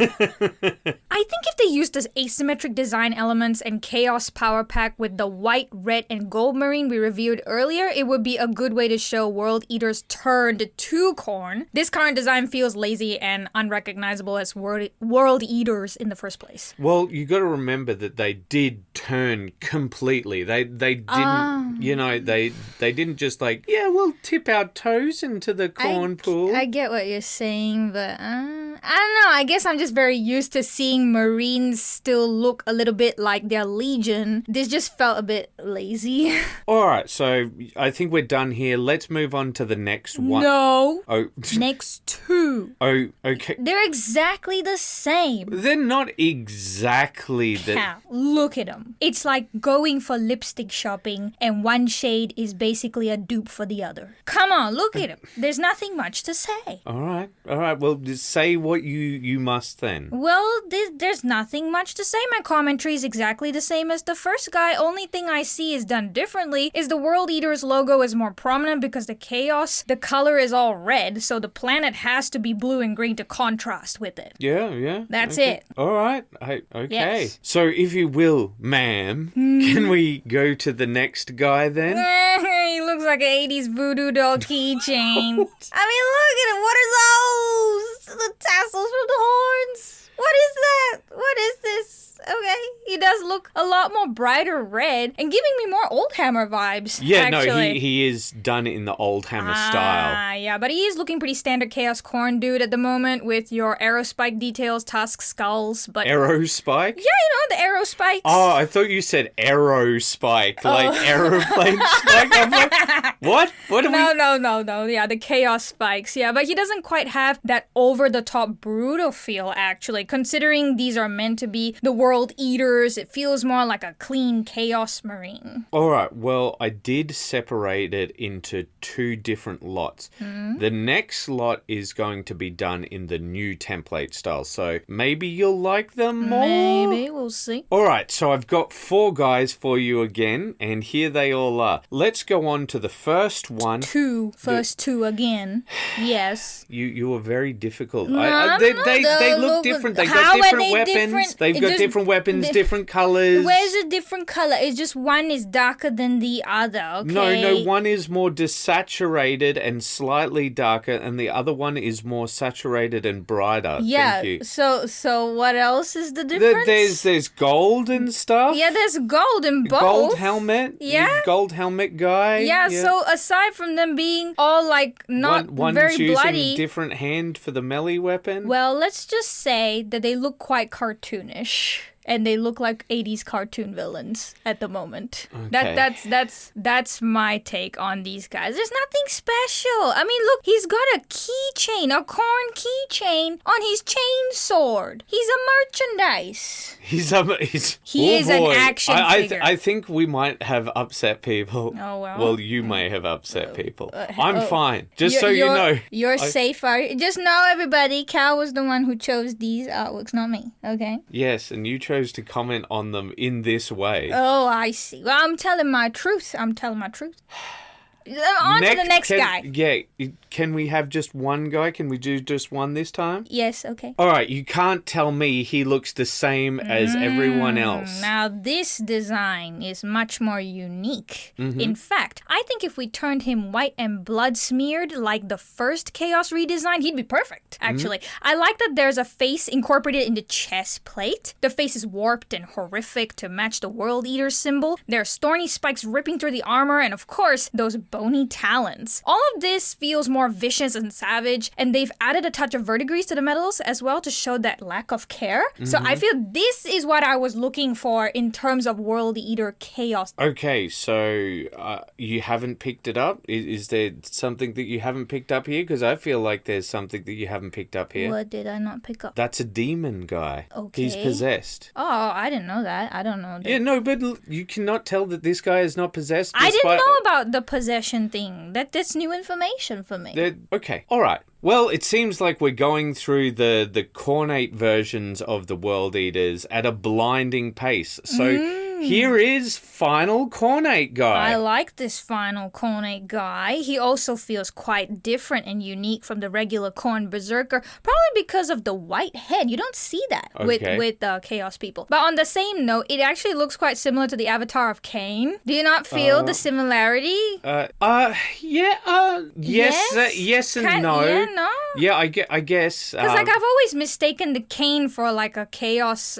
S2: I think if they used the asymmetric design elements and Chaos power pack with the white, red, and gold marine we reviewed earlier, it would be a good way to show World Eaters turned to corn. This current design feels lazy and unrecognizable as World Eaters in the first place.
S1: Well, you got to remember that they did turn completely. They didn't, they didn't just like, yeah, we'll tip our toes into the corn pool.
S2: I get what you're saying, but I don't know. I guess I'm just very used to seeing Marines still look a little bit like their Legion. This just felt a bit lazy.
S1: All right, so I think we're done here. Let's move on to the next one.
S2: No.
S1: Oh.
S2: Next 2.
S1: Oh, okay.
S2: They're exactly the same.
S1: They're not exactly the...
S2: Cal, look at them. It's like going for lipstick shopping and one shade is basically a dupe for the other. Come on, look at them. There's nothing much to say.
S1: All right. Well, just say what you must then.
S2: Well, there's nothing much to say. My commentary is exactly the same as the first guy. Only thing I see is done differently is the World Eaters logo is more prominent because the Chaos, the color is all red, so the planet has to be blue and green to contrast with it.
S1: Yeah.
S2: That's
S1: okay.
S2: it.
S1: All right. Okay.
S2: Yes.
S1: So if you will, ma'am, can we go to the next guy then?
S2: He looks like an 80s voodoo doll keychain. I mean, look at him. What are those? The tassels from the horns. What is that? What is this? Okay, he does look a lot more brighter red and giving me more Old Hammer vibes.
S1: Yeah,
S2: actually.
S1: no, he is done in the Old Hammer style.
S2: Yeah, but he is looking pretty standard Chaos Corn dude at the moment with your arrow spike details, tusk, skulls, but...
S1: Arrow spike?
S2: Yeah, the arrow spikes.
S1: Oh, I thought you said arrow spike, like aeroplane spike. I'm like, what? What are we...
S2: No. Yeah, the Chaos spikes. Yeah, but he doesn't quite have that over-the-top brutal feel, actually. Considering these are meant to be the World Eaters, it feels more like a clean Chaos Marine.
S1: All right, well, I did separate it into 2 different lots. The next lot is going to be done in the new template style, so maybe you'll like them more?
S2: Maybe, we'll see.
S1: All right, so I've got 4 guys for you again, and here they all are. Let's go on to the first one.
S2: First two again. Yes.
S1: You were very difficult.
S2: No,
S1: they look different. They've got different weapons. They've got different weapons, different colors.
S2: Where's the different color? It's just one is darker than the other, okay?
S1: No, one is more desaturated and slightly darker, and the other one is more saturated and brighter.
S2: Yeah,
S1: Thank you.
S2: So what else is the difference?
S1: There's gold and stuff.
S2: Yeah, there's gold in both.
S1: Gold helmet.
S2: Yeah.
S1: Gold helmet guy.
S2: Yeah, so aside from them being all like not
S1: one's
S2: very
S1: using
S2: bloody,
S1: different hand for the melee weapon.
S2: well, let's just say that they look quite cartoonish. And they look like 80s cartoon villains at the moment.
S1: Okay.
S2: That's my take on these guys. There's nothing special. I mean, look, he's got a keychain, a corn keychain on his chain sword. He's a merchandise.
S1: He is
S2: an action figure.
S1: I think we might have upset people.
S2: Oh, well.
S1: Well, you may have upset people. I'm fine. Just so you know.
S2: You're safe. Just know, everybody, Cal was the one who chose these artworks, not me. Okay?
S1: Yes, and you chose to comment on them in this way.
S2: Oh, I see. Well, I'm telling my truth. On to the next guy.
S1: Yeah, can we have just one guy? Can we do just one this time?
S2: Yes, okay.
S1: All right, you can't tell me he looks the same as everyone else.
S2: Now, this design is much more unique. In fact, I think if we turned him white and blood smeared like the first Chaos redesign, he'd be perfect, actually. I like that there's a face incorporated in the chest plate. The face is warped and horrific to match the World Eater symbol. There's thorny spikes ripping through the armor, and of course, those bony talons. All of this feels more vicious and savage, and they've added a touch of verdigris to the medals as well to show that lack of care. So I feel this is what I was looking for in terms of World Eater Chaos.
S1: Okay, so you haven't picked it up? Is there something that you haven't picked up here? Because I feel like there's something that you haven't picked up here.
S2: What did I not pick up?
S1: That's a demon guy.
S2: Okay.
S1: He's possessed.
S2: Oh, I didn't know that. I don't know.
S1: Yeah, no, but you cannot tell that this guy is not possessed.
S2: I didn't know about the possession thing. That's new information for me.
S1: Okay, all right. Well, it seems like we're going through the cornate versions of the World Eaters at a blinding pace. So here is Final Cornate Guy.
S2: I like this Final Cornate Guy. He also feels quite different and unique from the regular Corn Berserker, probably because of the white head. You don't see that with Chaos people. But on the same note, it actually looks quite similar to the avatar of Cain. Do you not feel the similarity?
S1: Yes and no.
S2: Yeah, no?
S1: Yeah, I guess.
S2: Because I've always mistaken the Cain for like a Chaos,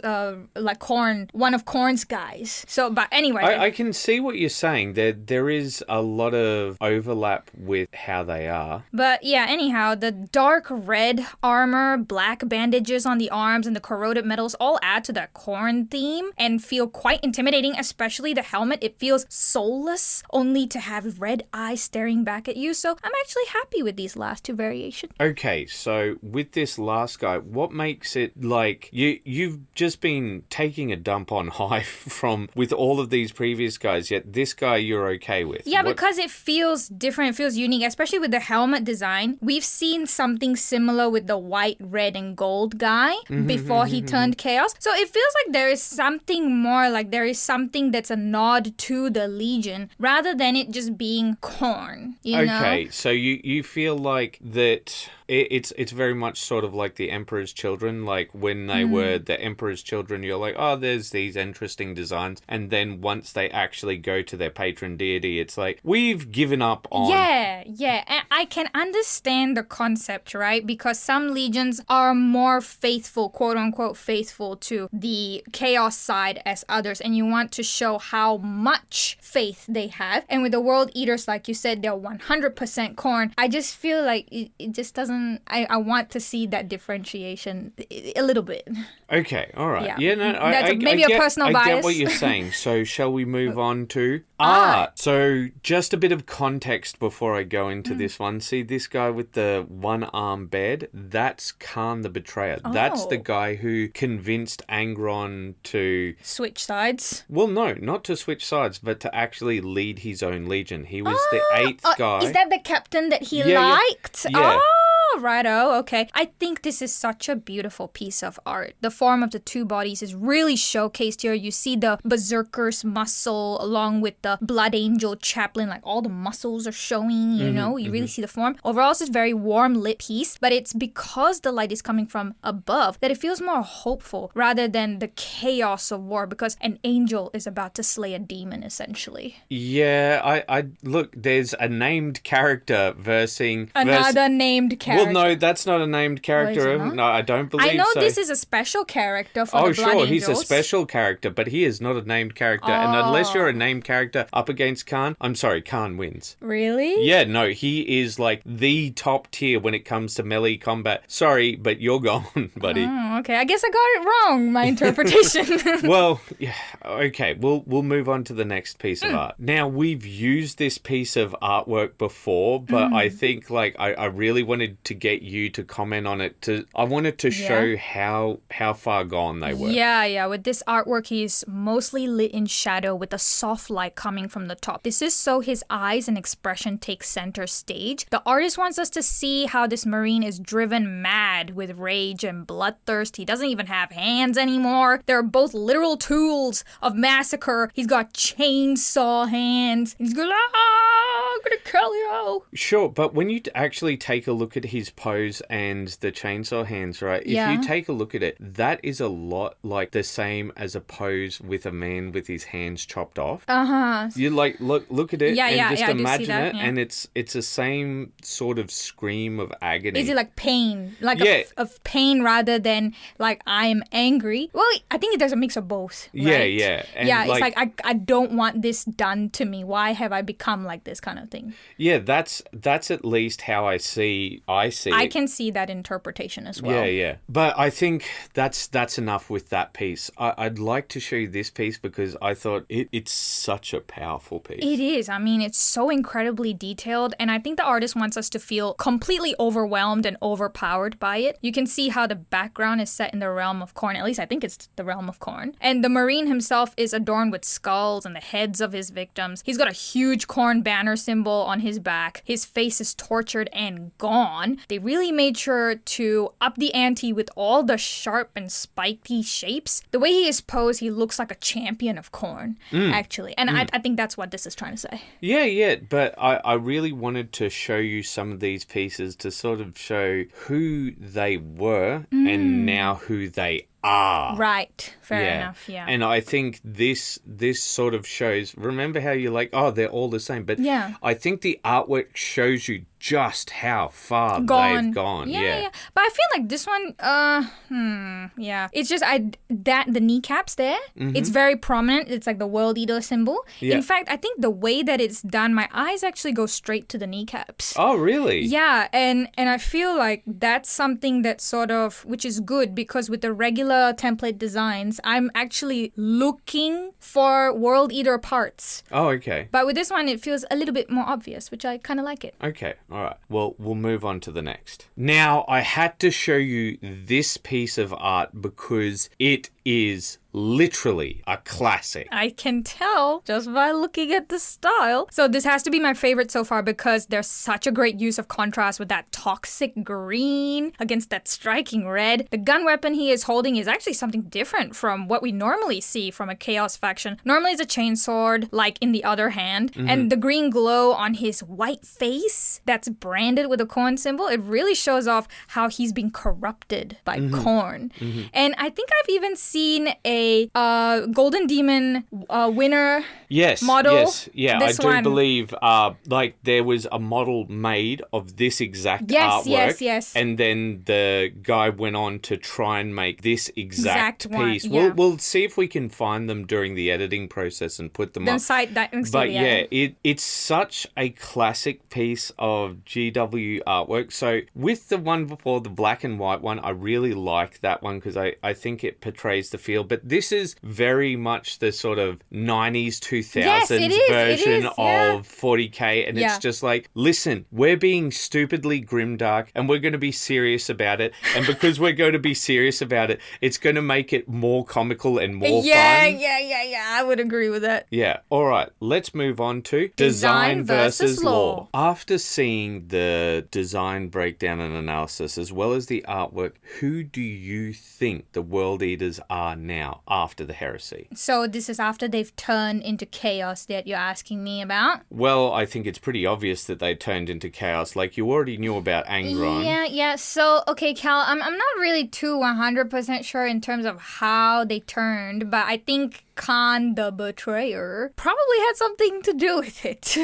S2: like Corn, one of Corn's guys. So, but anyway.
S1: I can see what you're saying. There is a lot of overlap with how they are.
S2: But yeah, anyhow, the dark red armor, black bandages on the arms, and the corroded metals all add to that Corn theme and feel quite intimidating, especially the helmet. It feels soulless, only to have red eyes staring back at you. So I'm actually happy with these last two variations.
S1: Okay, so with this last guy, what makes it like you've just been taking a dump on Hive from with all of these previous guys, yet this guy you're okay with?
S2: Yeah, because it feels different, it feels unique, especially with the helmet design. We've seen something similar with the white, red, and gold guy before he turned Chaos. So it feels like there is something more, like there is something that's a nod to the Legion rather than it just being Corn, you know?
S1: Okay, so you feel like that it's very much sort of like the Emperor's Children, like when they were the Emperor's Children, you're like, oh, there's these interesting designs, and then once they actually go to their patron deity, it's like, we've given up on...
S2: Yeah, and I can understand the concept, right? Because some legions are more faithful, quote-unquote faithful, to the Chaos side as others, and you want to show how much faith they have. And with the World Eaters, like you said, they're 100% Corn. I just feel like it just doesn't... I want to see that differentiation a little bit.
S1: Okay, all right. Yeah, no,
S2: That's maybe a personal bias.
S1: I get what you're saying. So shall we move on to art? So just a bit of context before I go into this one. See this guy with the one-arm bed? That's Khan the Betrayer.
S2: Oh.
S1: That's the guy who convinced Angron to...
S2: Switch sides?
S1: Well, no, not to switch sides, but to actually lead his own legion. He was the 8th guy.
S2: Is that the captain that he liked?
S1: Yeah.
S2: Oh, righto, okay. I think this is such a beautiful piece of art. The form of the two bodies is really showcased here. You see the Berserker's muscle along with the Blood Angel Chaplain, like all the muscles are showing, you know? You really see the form. Overall, it's a very warm lit piece, but it's because the light is coming from above that it feels more hopeful rather than the chaos of war, because an angel is about to slay a demon, essentially.
S1: Yeah, I look, there's a named character versing...
S2: Another named character.
S1: Well, no, that's not a named character. No, I don't believe so.
S2: I know this is a special character for the Blood Angels.
S1: Oh, sure, he's a special character, but he is not a named character. And unless you're a named character up against Khan, I'm sorry, Khan wins.
S2: Really?
S1: Yeah, no, he is like the top tier when it comes to melee combat. Sorry, but you're gone, buddy.
S2: Oh, okay. I guess I got it wrong, my interpretation.
S1: Well, yeah, okay, we'll move on to the next piece of art. Now, we've used this piece of artwork before, but I think like I really wanted to get you to comment on it. I wanted to show how far gone they were.
S2: Yeah. With this artwork, he's mostly lit in shadow with a soft light coming from the top. This is so his eyes and expression take center stage. The artist wants us to see how this Marine is driven mad with rage and bloodthirst. He doesn't even have hands anymore. They're both literal tools of massacre. He's got chainsaw hands. He's going, I'm gonna kill you.
S1: Sure, but when you actually take a look at his pose and the chainsaw hands, right? If you take a look at it, that is a lot like the same as a pose with a man with his hands chopped off. You like look at it and just imagine it, and it's the same sort of scream of agony.
S2: Is it like pain, like of pain rather than like I am angry? Well, I think there's a mix of both. Right?
S1: Yeah. And
S2: it's like I don't want this done to me. Why have I become like this kind of thing?
S1: Yeah, that's at least how I see it.
S2: I can see that interpretation as well.
S1: Yeah. But I think that's enough with that piece. I'd like to show you this piece because I thought it's such a powerful piece.
S2: It is. I mean, it's so incredibly detailed, and I think the artist wants us to feel completely overwhelmed and overpowered by it. You can see how the background is set in the realm of Khorne. At least I think it's the realm of Khorne. And the Marine himself is adorned with skulls and the heads of his victims. He's got a huge Khorne banner symbol on his back. His face is tortured and gone. They really made sure to up the ante with all the sharp and spiky shapes. The way he is posed, he looks like a champion of Khorne, actually. And I think that's what this is trying to say.
S1: Yeah. But I really wanted to show you some of these pieces to sort of show who they were and now who they are.
S2: Right. Fair enough. Yeah.
S1: And I think this sort of shows, remember how you're like, oh, they're all the same. But I think the artwork shows you just how far they've gone. Yeah.
S2: But I feel like this one, it's just the kneecaps there, it's very prominent. It's like the World Eater symbol. Yeah. In fact, I think the way that it's done, my eyes actually go straight to the kneecaps.
S1: Oh, really?
S2: Yeah, and I feel like that's something that sort of, which is good because with the regular template designs, I'm actually looking for World Eater parts.
S1: Oh, okay.
S2: But with this one, it feels a little bit more obvious, which I kind of like it.
S1: Okay. All right. Well, we'll move on to the next. Now, I had to show you this piece of art because it is literally a classic.
S2: I can tell just by looking at the style. So this has to be my favorite so far because there's such a great use of contrast with that toxic green against that striking red. The gun weapon he is holding is actually something different from what we normally see from a Chaos faction. Normally it's a chainsword, like in the other hand, and the green glow on his white face that's branded with a Khorne symbol, it really shows off how he's been corrupted by Khorne. And I think I've even seen a Golden Demon winner model.
S1: Yeah, I do believe like there was a model made of this exact artwork. Yes. And then the guy went on to try and make this exact piece.
S2: Yeah.
S1: We'll see if we can find them during the editing process and put them up. But it's such a classic piece of GW artwork. So with the one before, the black and white one, I really like that one because I think it portrays the feel. But this is very much the sort of 90s, 2000s version of 40K. And it's just like, listen, we're being stupidly grimdark and we're going to be serious about it. And because we're going to be serious about it, it's going to make it more comical and more fun.
S2: Yeah. I would agree with that.
S1: Yeah. All right. Let's move on to Design versus Lore. After seeing the design breakdown and analysis, as well as the artwork, who do you think the World Eaters are now after the Heresy?
S2: So this is after they've turned into chaos that you're asking me about?
S1: Well, I think it's pretty obvious that they turned into chaos. Like, you already knew about Angron.
S2: Yeah. So, okay, Cal, I'm not really too 100% sure in terms of how they turned, but I think Khan the Betrayer probably had something to do with it.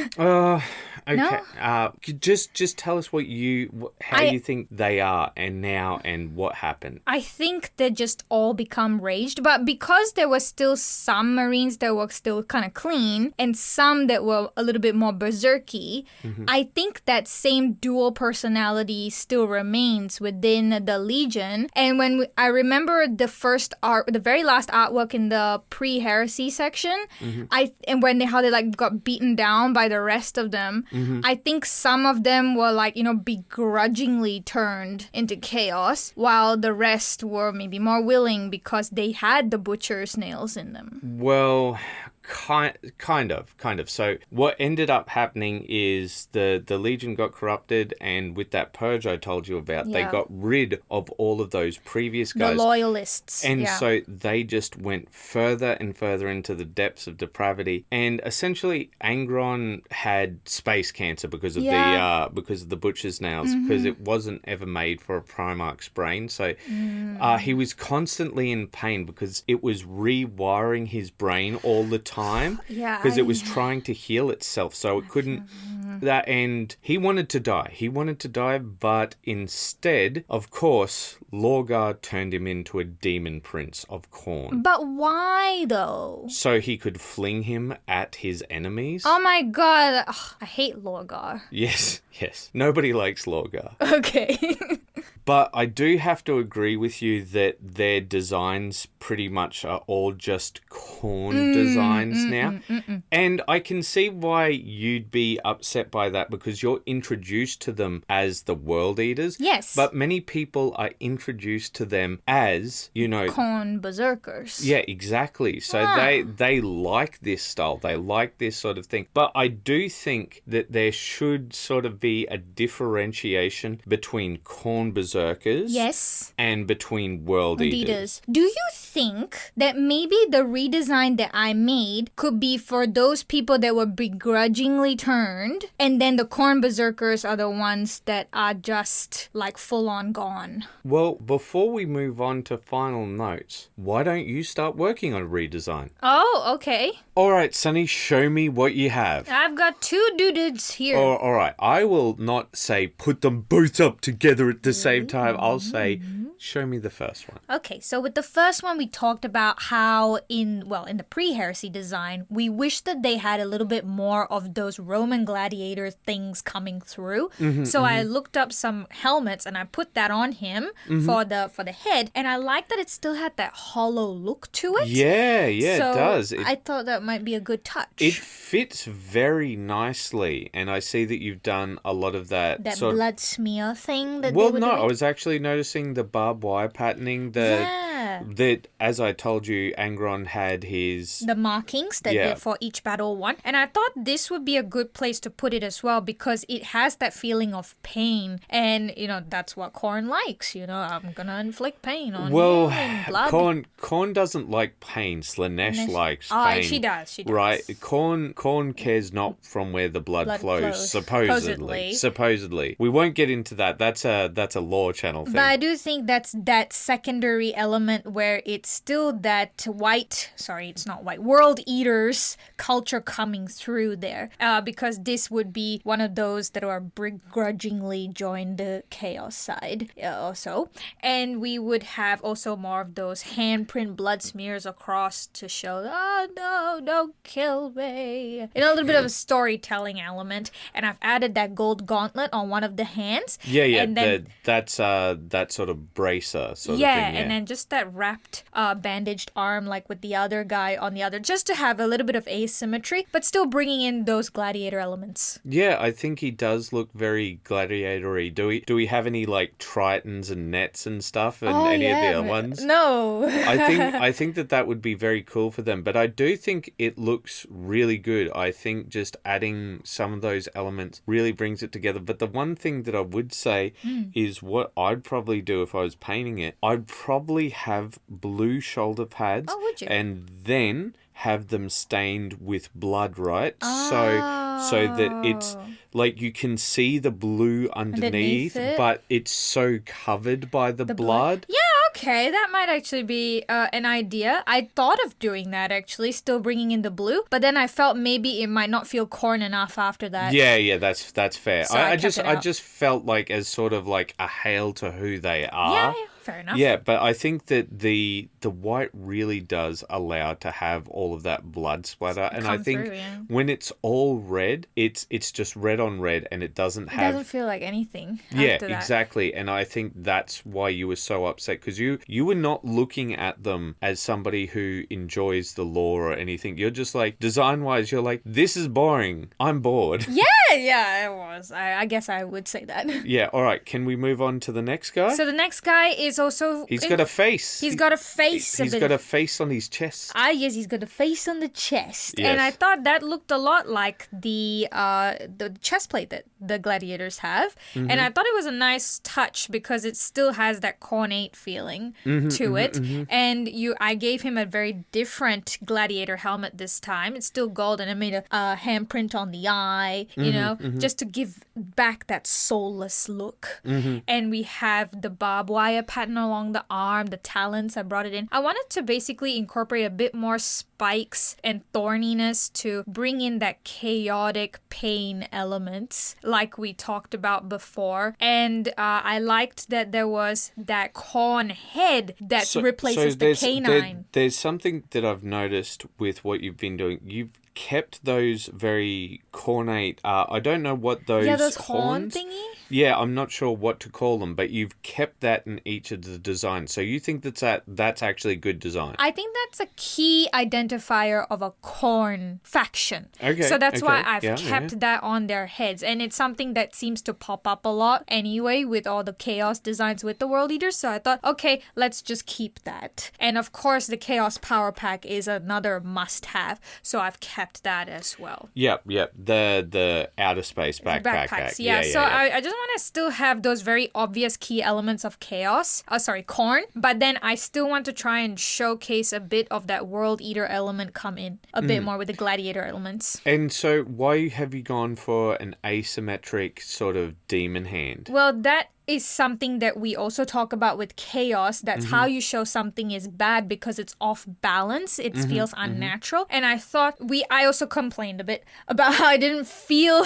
S1: Okay.
S2: No?
S1: Just tell us how you think they are and now and what happened.
S2: I think they just all become raged, but because there were still some Marines that were still kind of clean and some that were a little bit more berserky, I think that same dual personality still remains within the Legion. And when I remember the very last artwork in the pre-Heresy section, how they like got beaten down by the rest of them. I think some of them were like, begrudgingly turned into chaos, while the rest were maybe more willing because they had the butcher's nails in them.
S1: Well, Kind of. So what ended up happening is the Legion got corrupted, and with that purge I told you about, they got rid of all of those previous guys.
S2: The loyalists.
S1: And so they just went further and further into the depths of depravity. And essentially Angron had space cancer because of the butcher's nails, because it wasn't ever made for a Primarch's brain. So he was constantly in pain because it was rewiring his brain all the time, because it was trying to heal itself, so it couldn't. And he wanted to die, but instead, of course, Lorgar turned him into a demon prince of Khorne.
S2: But why though?
S1: So he could fling him at his enemies.
S2: Oh my god, I hate Lorgar.
S1: Yes. Nobody likes Lorgar.
S2: Okay.
S1: But I do have to agree with you that their designs pretty much are all just Khorne designs now. And I can see why you'd be upset by that, because you're introduced to them as the World Eaters.
S2: Yes.
S1: But many people are introduced to them as,
S2: Khorne berserkers.
S1: Yeah, exactly. So they like this style. They like this sort of thing. But I do think that there should sort of be a differentiation between Khorne berserkers and between World Eaters.
S2: Do you think that maybe the redesign that I made could be for those people that were begrudgingly turned, and then the Khorne berserkers are the ones that are just like full on gone?
S1: Well, before we move on to final notes, why don't you start working on a redesign?
S2: Oh, okay.
S1: All right, Sunny, show me what you have.
S2: I've got 2 dudes here.
S1: All right, I will not say put them both up together at the same time. I'll say show me the first one.
S2: Okay, so with the first one, we talked about how in the pre-heresy design, we wish that they had a little bit more of those Roman gladiator things coming through. So I looked up some helmets and I put that on him for the head, and I like that it still had that hollow look to it.
S1: Yeah,
S2: so
S1: it does.
S2: I thought that might be a good touch.
S1: It fits very nicely, and I see that you've done a lot of that sort
S2: blood smear thing that
S1: Well,
S2: they were
S1: no,
S2: doing.
S1: I was actually noticing the barbed wire patterning. That, as I told you, Angron had his...
S2: the markings that for each battle one. And I thought this would be a good place to put it as well, because it has that feeling of pain. And, that's what Khorne likes. I'm going to inflict pain on you and blood.
S1: Khorne doesn't like pain. Slanesh likes pain.
S2: Oh, she does.
S1: Right? Khorne cares not from where the blood flows. Supposedly. We won't get into that. That's a lore channel thing.
S2: But I do think that's that secondary element where it's still that World Eaters culture coming through there. Because this would be one of those that are begrudgingly joined the chaos side also. And we would have also more of those handprint blood smears across to show, oh no, don't kill me. A little bit of a storytelling element. And I've added that gold gauntlet on one of the hands.
S1: Yeah.
S2: And then,
S1: that's that sort of bracer sort of thing. Yeah,
S2: and then just that wrapped bandaged arm like with the other guy on the other, just to have a little bit of asymmetry, but still bringing in those gladiator elements.
S1: Yeah, I think he does look very gladiator-y. Do we have any like tritons and nets and stuff and of the other ones?
S2: No.
S1: I think that would be very cool for them, but I do think it looks really good. I think just adding some of those elements really brings it together. But the one thing that I would say is what I'd probably do if I was painting it, I'd probably have blue shoulder pads.
S2: Oh, would you?
S1: And then have them stained with blood, right? So that it's like you can see the blue underneath but it's so covered by the blood.
S2: Yeah, okay, that might actually be an idea. I thought of doing that actually, still bringing in the blue, but then I felt maybe it might not feel Khorne enough after that.
S1: Yeah, that's fair.
S2: So
S1: I just felt like as sort of like a hail to who they are.
S2: Yeah. Fair enough.
S1: Yeah, but I think that the white really does allow to have all of that blood splatter, and I think when it's all red, it's just red on red, and it doesn't
S2: feel like anything.
S1: Yeah, exactly, and I think that's why you were so upset, because you were not looking at them as somebody who enjoys the lore or anything. You're just like, design wise, you're like, this is boring. I'm bored.
S2: Yeah, it was. I guess I would say that.
S1: Yeah. All right. Can we move on to the next guy?
S2: So the next guy is is also...
S1: He's got a face.
S2: He's got a face.
S1: He's got a face on his chest.
S2: Yes, he's got a face on the chest.
S1: Yes.
S2: And I thought that looked a lot like the chest plate that the gladiators have.
S1: Mm-hmm.
S2: And I thought it was a nice touch because it still has that cornate feeling to it. And I gave him a very different gladiator helmet this time. It's still gold and I made a handprint on the eye, you know, just to give back that soulless look. And we have the barbed wire pattern along the arm, the talons, I brought it in. I wanted to basically incorporate a bit more spikes and thorniness to bring in that chaotic pain element like we talked about before. And I liked that there was that corn head that replaces the canine.
S1: There's something that I've noticed with what you've been doing. You've kept those very cornate, I don't know what those
S2: horn
S1: horns...
S2: thingy?
S1: Yeah, I'm not sure what to call them, but you've kept that in each of the designs. So you think that's actually good design?
S2: I think that's a key identifier of a corn faction.
S1: Okay.
S2: So that's why I've kept that on their heads. And it's something that seems to pop up a lot anyway with all the chaos designs with the World Eaters. So I thought, okay, let's just keep that. And of course, the Chaos Power Pack is another must-have. So I've kept that as well.
S1: Yep. The outer space backpacks.
S2: Yeah. I just want to still have those very obvious key elements of chaos. Corn. But then I still want to try and showcase a bit of that World Eater element come in a bit more with the gladiator elements.
S1: And so why have you gone for an asymmetric sort of demon hand?
S2: Well, that is something that we also talk about with chaos. That's how you show something is bad because it's off balance. It feels unnatural. And I thought I also complained a bit about how it didn't feel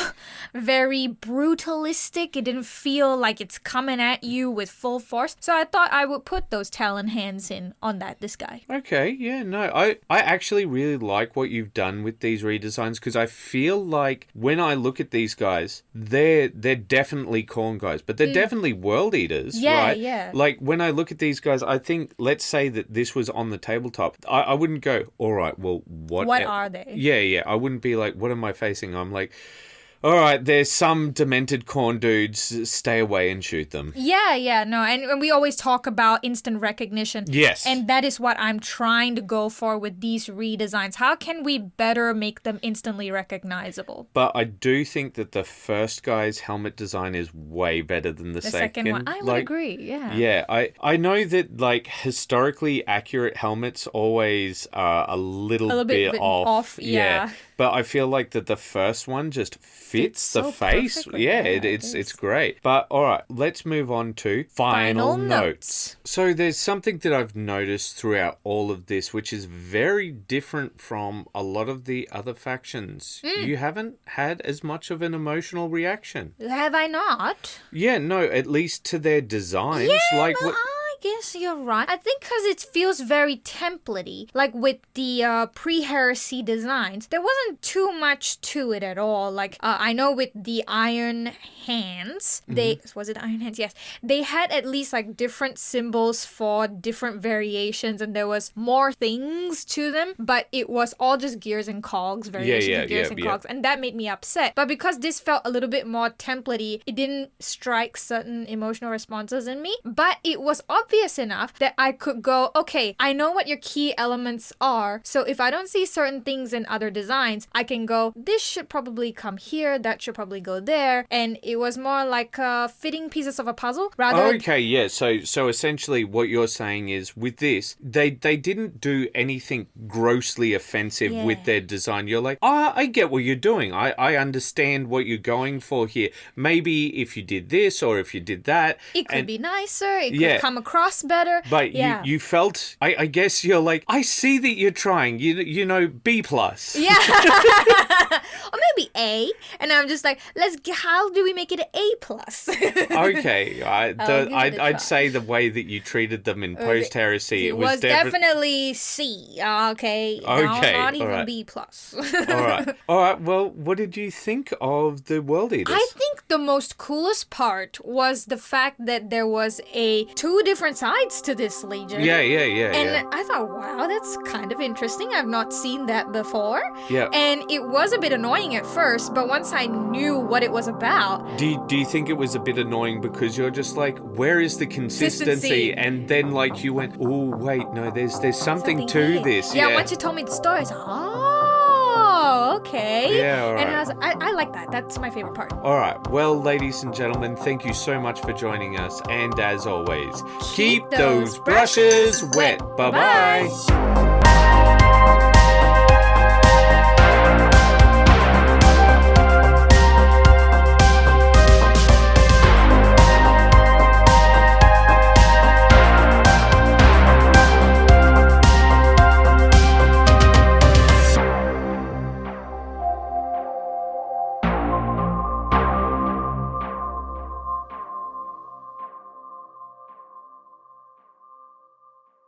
S2: very brutalistic. It didn't feel like it's coming at you with full force. So I thought I would put those talon hands in on this guy.
S1: Okay, yeah, no. I actually really like what you've done with these redesigns because I feel like when I look at these guys, they're definitely corn guys, but they're definitely World Eaters, right?
S2: Yeah.
S1: Like when I look at these guys, I think, let's say that this was on the tabletop, I wouldn't go, all right, well, what
S2: are they?
S1: Yeah. I wouldn't be like, what am I facing? I'm like, all right, there's some demented corn dudes, stay away and shoot them.
S2: Yeah, no, and we always talk about instant recognition.
S1: Yes.
S2: And that is what I'm trying to go for with these redesigns. How can we better make them instantly recognizable?
S1: But I do think that the first guy's helmet design is way better than the second
S2: one. I would agree, yeah.
S1: Yeah, I know that, like, historically accurate helmets always are a little bit off.
S2: Yeah.
S1: But I feel like that the first one just fits the
S2: so
S1: face.
S2: perfectly.
S1: Yeah, it's great. But all right, let's move on to final notes. So there's something that I've noticed throughout all of this, which is very different from a lot of the other factions. You haven't had as much of an emotional reaction.
S2: Have I not?
S1: Yeah, no, at least to their designs.
S2: Yeah,
S1: like
S2: I guess you're right. I think because it feels very template-y. Like with the pre-heresy designs, there wasn't too much to it at all. Like, I know with the iron hands, was it iron hands? Yes. They had at least like different symbols for different variations and there was more things to them, but it was all just gears and cogs, variations of gears and cogs. And that made me upset. But because this felt a little bit more template-y, it didn't strike certain emotional responses in me. But it was obvious enough that I could go, okay, I know what your key elements are. So if I don't see certain things in other designs, I can go, this should probably come here, that should probably go there. And it was more like fitting pieces of a puzzle rather.
S1: Okay, yeah. So essentially what you're saying is with this, they didn't do anything grossly offensive with their design. You're like, I get what you're doing. I understand what you're going for here. Maybe if you did this or if you did that.
S2: It could be nicer. It could come across better.
S1: But you felt, I guess you're like, I see that you're trying, you know, B+.
S2: Yeah. Or maybe A. And I'm just like, how do we make it an A+?
S1: Okay. I'd say the way that you treated them in post-heresy,
S2: it was definitely C. Okay. Not even B+.
S1: All right. Well, what did you think of the World Eaters?
S2: I think the most coolest part was the fact that there was two different different sides to this Legion.
S1: Yeah.
S2: And I thought, wow, that's kind of interesting. I've not seen that before.
S1: Yeah.
S2: And it was a bit annoying at first, but once I knew what it was about.
S1: Do you think it was a bit annoying because you're just like, where is the consistency? And then like you went, oh wait, no, there's something to this.
S2: Yeah, once you told me the story, I was like, oh, okay.
S1: Yeah, all right.
S2: And I like that. That's my favorite part.
S1: All right. Well, ladies and gentlemen, thank you so much for joining us. And as always, keep those brushes wet. Bye-bye.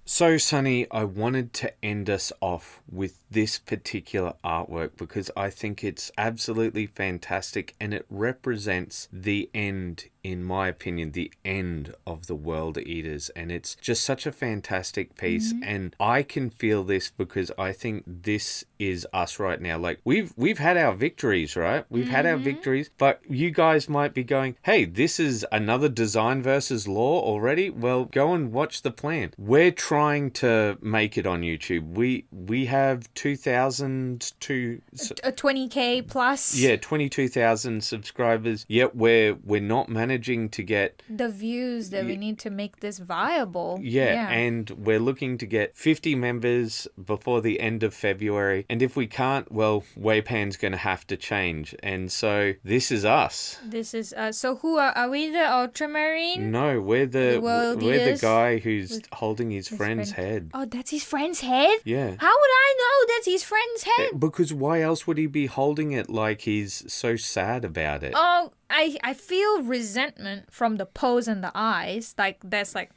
S1: So, Sunny, I wanted to end us off with this particular artwork because I think it's absolutely fantastic and it represents the end, in my opinion, the end of the World Eaters. And it's just such a fantastic piece. And I can feel this because I think this is us right now. Like, we've had our victories, right? We've had our victories, but you guys might be going, hey, this is another design versus law already? Well, go and watch the plan. We're trying to make it on YouTube. We have
S2: 20K plus.
S1: Yeah, 22,000 subscribers. Yet we're not managing to get
S2: the views that we need to make this viable.
S1: Yeah, and we're looking to get 50 members before the end of February. And if we can't, well, WAYPN's going to have to change. And so this is us.
S2: This is us. So who are we? The Ultramarine?
S1: No, we're the guy who's holding his friend's head.
S2: Oh, that's his friend's head?
S1: Yeah.
S2: How would I know that's his friend's head?
S1: Because why else would he be holding it like he's so sad about it?
S2: Oh, I feel resentment from the pose and the eyes. Like, that's like,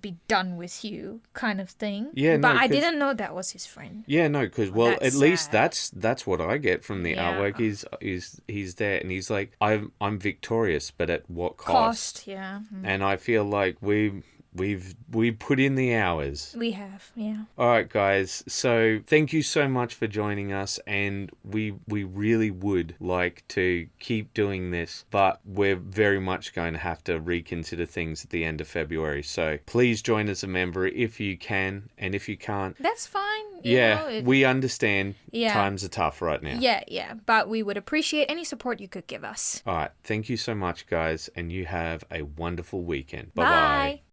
S2: be done with you kind of thing.
S1: Yeah,
S2: but I didn't know that was his friend.
S1: Yeah, no, because well,
S2: That's
S1: at least
S2: sad.
S1: that's what I get from the artwork. Is he's there and he's like, I'm victorious, but at what cost?
S2: Yeah.
S1: And I feel like we've put in the hours.
S2: We have, yeah.
S1: All right, guys. So thank you so much for joining us, and we really would like to keep doing this, but we're very much going to have to reconsider things at the end of February. So please join as a member if you can, and if you can't,
S2: that's fine.
S1: We understand. Yeah. Times are tough right now.
S2: Yeah. But we would appreciate any support you could give us.
S1: All right. Thank you so much, guys, and you have a wonderful weekend.
S2: Bye.